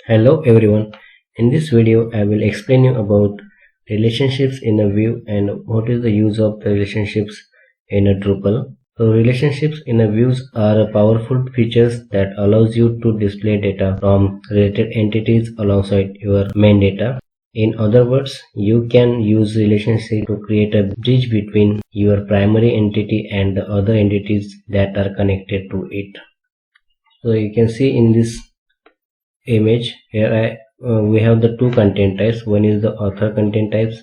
Hello everyone. In this video I will explain you about relationships in a view and what is the use of the relationships in a Drupal. So relationships in a views are a powerful features that allows you to display data from related entities alongside your main data. In other words, you can use relationship to create a bridge between your primary entity and the other entities that are connected to it. So you can see in this image here we have the two content types. One is the author content types.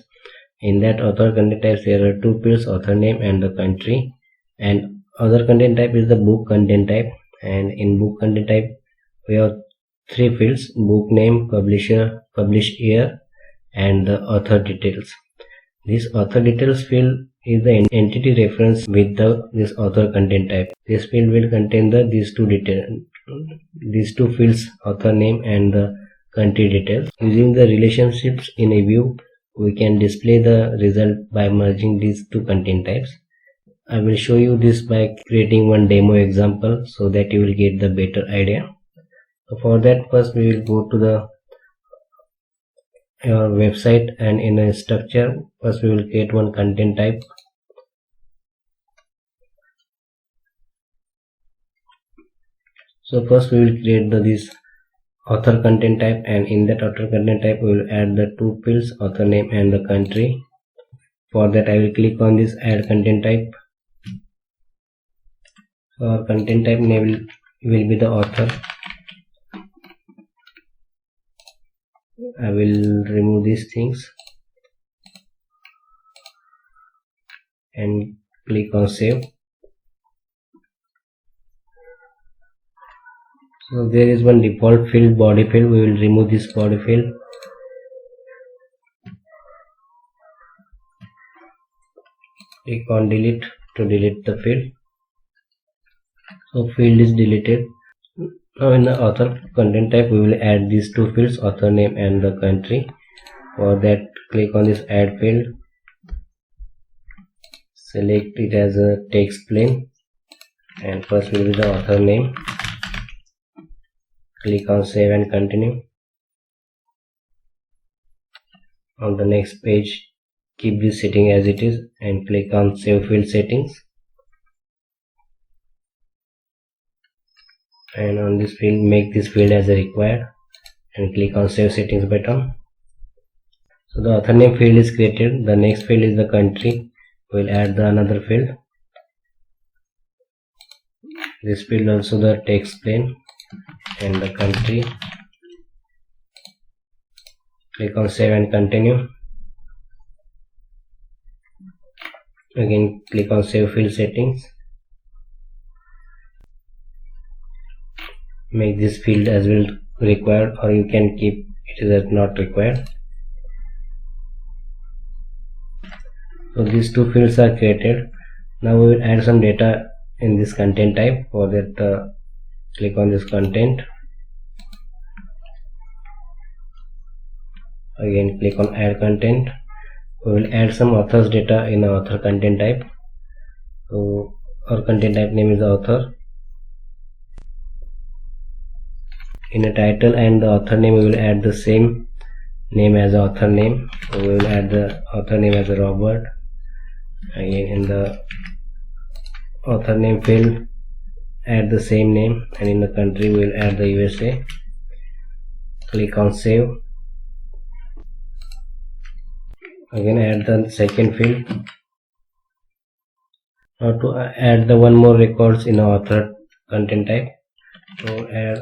In that author content types there are two fields, author name and the country, and other content type is the book content type. And in book content type we have three fields: book name, publisher, published year, and the author details. This author details field is the entity reference with this author content type. This field will contain these two fields, author name and the country details. Using the relationships in a view, we can display the result by merging these two content types. I will show you this by creating one demo example so that you will get the better idea. So for that, first we will go to the your website, and in a structure first we will create one content type. So first we will create this author content type, and in that author content type we will add the two fields, author name and the country. For that I will click on this add content type. So our content type name will be the author. I will remove these things and click on save. So there is one default field, body field. We will remove this body field. Click on delete to delete the field. So field is deleted. Now in the author content type we will add these two fields, author name and the country. For that click on this add field, select it as a text plain, and first will be the author name. Click on save and continue. On the next page keep this setting as it is and click on save field settings, and on this field make this field as a required and click on save settings button. So the author name field is created. The next field is the country. We'll add another field. This field also the text plain and the country. Click on save and continue. Again click on save field settings. Make this field as well required, or you can keep it as not required. So these two fields are created. Now we will add some data in this content type. For that click on this content. Again click on add content. We will add some author's data in our author content type. So our content type name is author. In a title and the author name we will add the same name as the author name. So we will add the author name as a Robert. Again in the author name field add the same name, and in the country we will add the USA. Click on save. Again add the second field. Now to add the one more records in our author content type, so add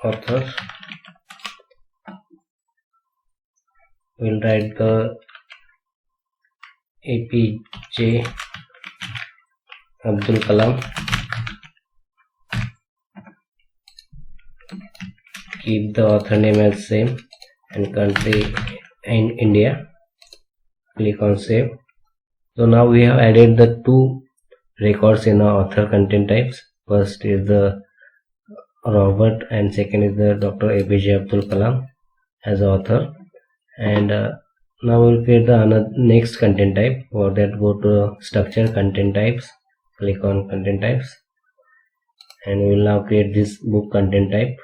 /author. We'll write the APJ Abdul Kalam. Keep the author name as same and country in India. Click on save. So now we have added the two records in our author content types. First is the Robert and second is the Dr. APJ Abdul Kalam as author. And now we will create the next content type. For that go to structure, content types, click on content types, and we will now create this book content type.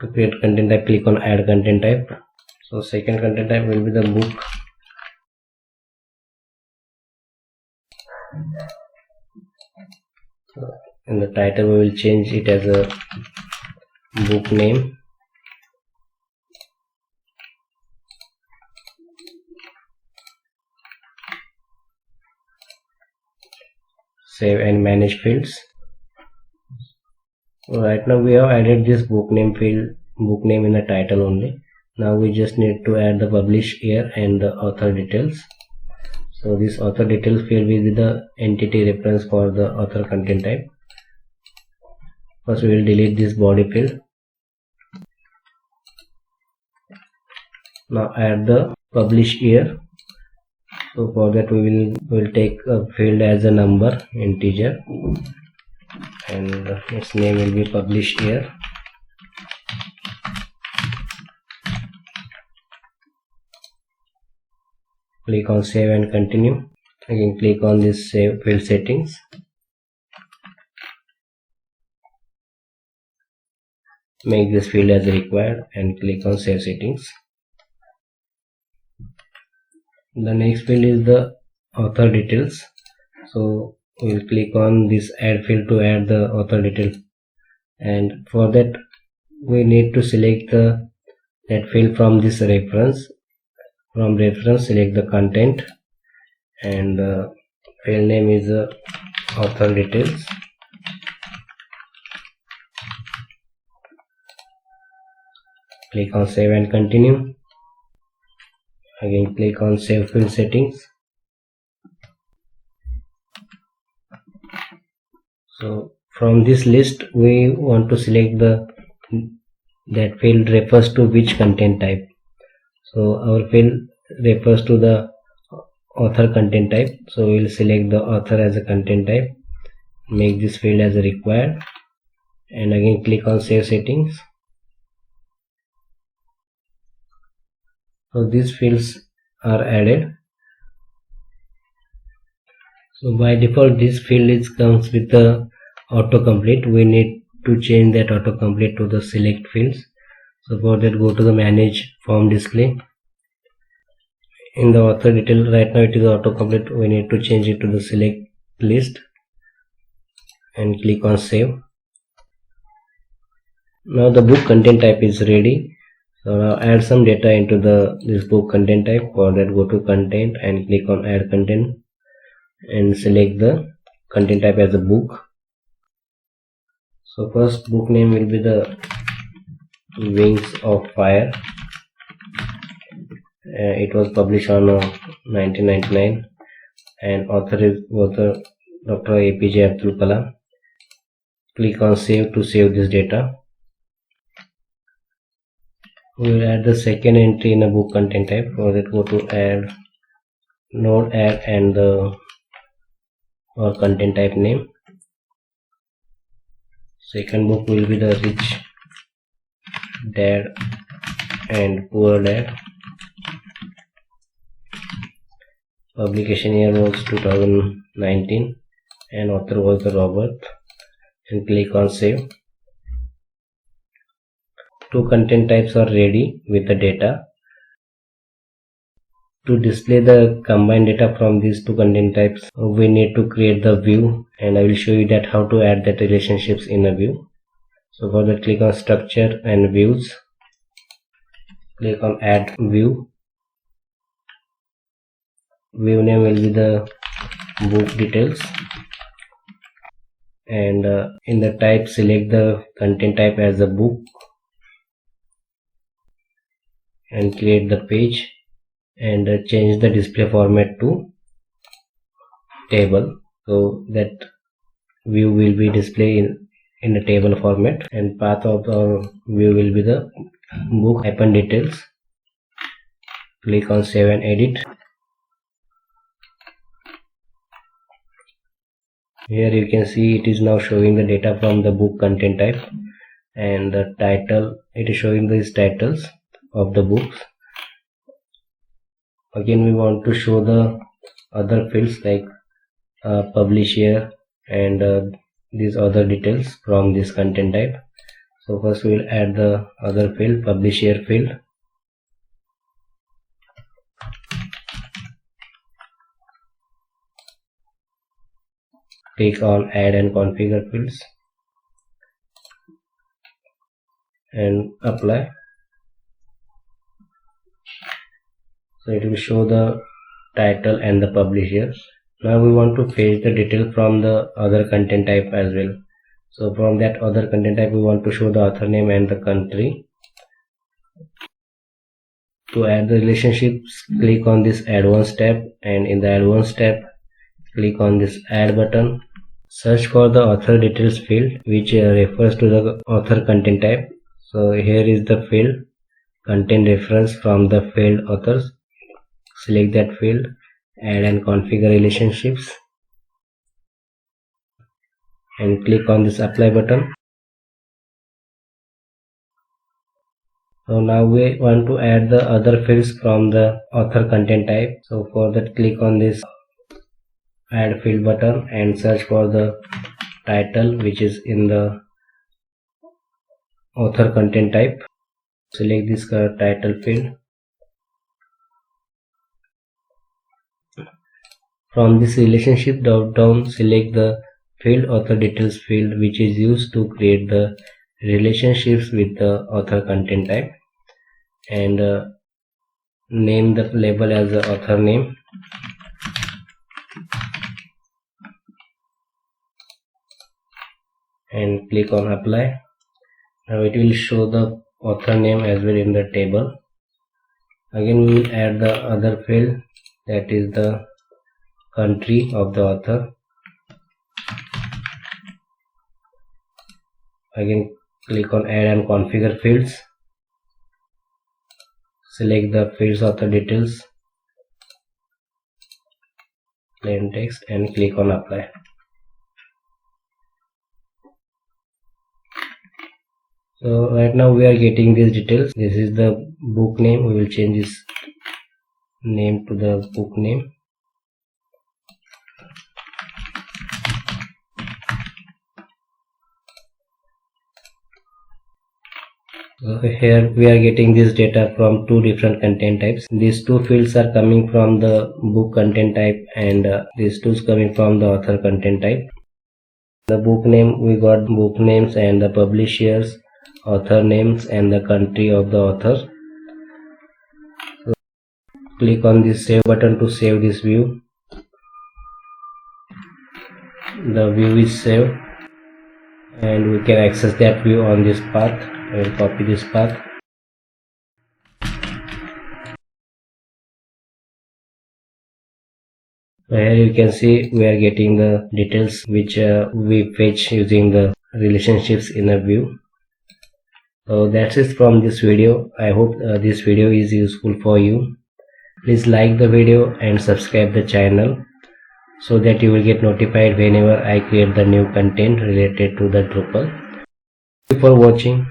To create content type, click on add content type. So second content type will be the book. In the title we will change it as a book name. Save and manage fields. Right now we have added this book name field, book name in the title only. Now we just need to add the publish year and the author details. So this author details field will be the entity reference for the author content type. First we will delete this body field. Now add the publish year. So for that we will take a field as a number, integer, and its name will be publish year. Click on save and continue. Again click on this save field settings. Make this field as required and click on save settings. The next field is the author details. So we will click on this add field to add the author detail, and for that we need to select that field from this reference. From reference select the content, and field name is author details. Click on save and continue. Again click on save field settings. So from this list we want to select that field refers to which content type. So our field refers to the author content type, so we will select the author as a content type. Make this field as required and again click on save settings. So these fields are added. So by default this field comes with the autocomplete. We need to change that autocomplete to the select fields. So for that go to the manage form display. In the author detail right now it is autocomplete. We need to change it to the select list and click on save. Now the book content type is ready. So now add some data into this book content type. For that go to content and click on add content and select the content type as a book. So first book name will be the Wings of Fire. It was published on 1999 and author was Dr. APJ Abdul Kalam. Click on save to save this data. We will add the second entry in a book content type. For that go to add, node add and our content type name. Second book will be the Rich Dad and Poor Dad. Publication year was 2019 and author was the Robert, and click on save. Two content types are ready with the data. To display the combined data from these two content types, we need to create the view, and I will show you that how to add that relationships in a view. So for that click on structure and views. Click on add view. View name will be the book details, and in the type select the content type as a book and create the page, and change the display format to table, so that view will be displayed in a table format, and path of our view will be the book details. Click on save and edit. Here you can see it is now showing the data from the book content type, and the title, it is showing these titles of the books. Again we want to show the other fields like publish year and these other details from this content type. So first we will add the other field, publisher field. Click on add and configure fields and apply. So it will show the title and the publisher. Now we want to fetch the detail from the other content type as well. So from that other content type we want to show the author name and the country. To add the relationships, click on this advanced tab, and in the advanced tab click on this add button. Search for the author details field, which refers to the author content type. So here is the field content reference from the field authors. Select that field, add and configure relationships, and click on this apply button. So now we want to add the other fields from the author content type. So for that, click on this add field button and search for the title, which is in the author content type. Select this title field. From this relationship drop down, select the field author details field, which is used to create the relationships with the author content type, and name the label as the author name. And click on apply. Now it will show the author name as well in the table. Again we will add the other field, that is the country of the author. Again click on add and configure fields. Select the fields author details, plain text, and click on apply. So right now we are getting these details. This is the book name. We will change this name to the book name. So here we are getting this data from two different content types. These two fields are coming from the book content type, and these two is coming from the author content type. The book name, we got book names and the publishers, author names, and the country of the author. So click on this save button to save this view. The view is saved, and we can access that view on this path. I will copy this path. So here you can see we are getting the details which we fetch using the relationships in a view. So that's it from this video. I hope this video is useful for you. Please like the video and subscribe the channel so that you will get notified whenever I create the new content related to the Drupal. Thank you for watching.